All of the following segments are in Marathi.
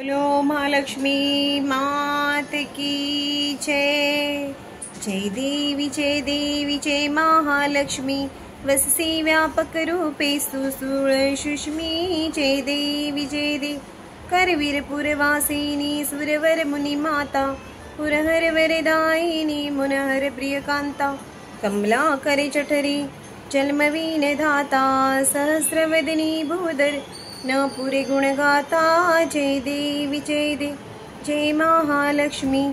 बोलो महालक्ष्मी मात की जय। जय देवी जय महालक्ष्मी वससे व्यापक रूपे सुसूळ सुष्मी। जय देवी करवीर पुरवासिनी सुरवर मुनि माता पुरहर वरदायिनी मुनहर प्रियकांता कमला करे जठरी जन्मवीन धाता सहस्रवदनी भूधर न पुरे गुणगाता। जय देवी जय महालक्ष्मी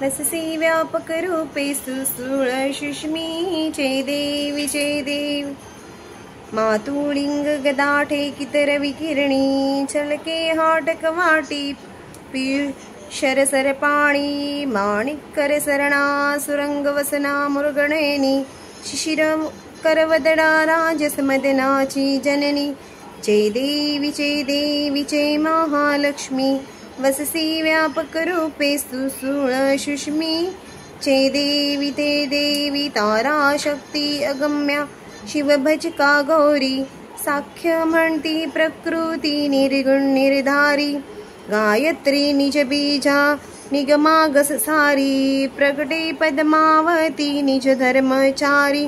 वससे व्यापक रूपे सुसूळ सुष्मी। जय देवी मातुलिंग गदाठे कितर विकिरणी चलके हाटक वाटी पीळ शरसर पाणी माणिक कर सरणा सुरंग वसना मुरगणेनी शिशिर करवदडा राजस मदनाची जननी। जय देवी जय महालक्ष्मी वससे व्यापक रूपे सुसूळ सुष्मी। जय देवी तारा शक्ती अगम्या शिवभजका गौरी साख्य म्हणती प्रकृती निर्गुण निर्धारी गायत्री निज बीजा निगमागस सारी प्रगटे पद्मावती निज धर्मचारी।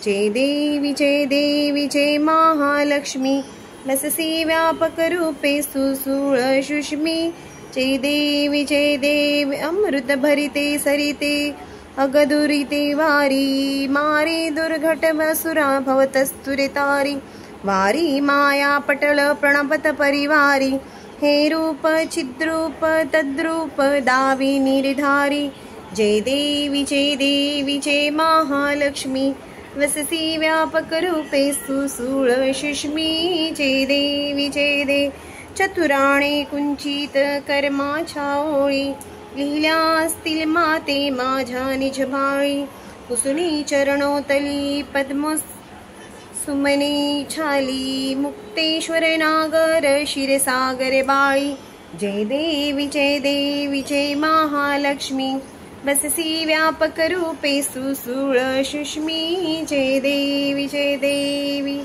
जय देवी जय महालक्ष्मी वससे व्यापक रूपे सुसूळ सुष्मी। जय देवी अमृत भरिते सरिते अगदुरिते वारी मारे दुर्घट वसुरा भवतस्तुरे तारी वारी माया पटल प्रणपत परिवारी हे रूप चिद्रूप तद्रूप दावी निर्धारी। जय देवी जय महालक्ष्मी वससे व्यापक रूपे सुसूळ सुष्मी। जय देवी चतुराणे कुंचित कर्माच्या ओळी लिहिल्या असतील माते माझ्या निज भाळी कुसुनी चरणोतली पद्म सुमने छाली मुक्तेश्वर नागर क्षीरसागर बाळी। जय देवी जय महालक्ष्मी वससे व्यापक रूपे सुसूळ सुष्मी। जय देवी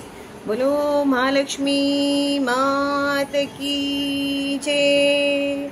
बोलो महालक्ष्मी मात की जय।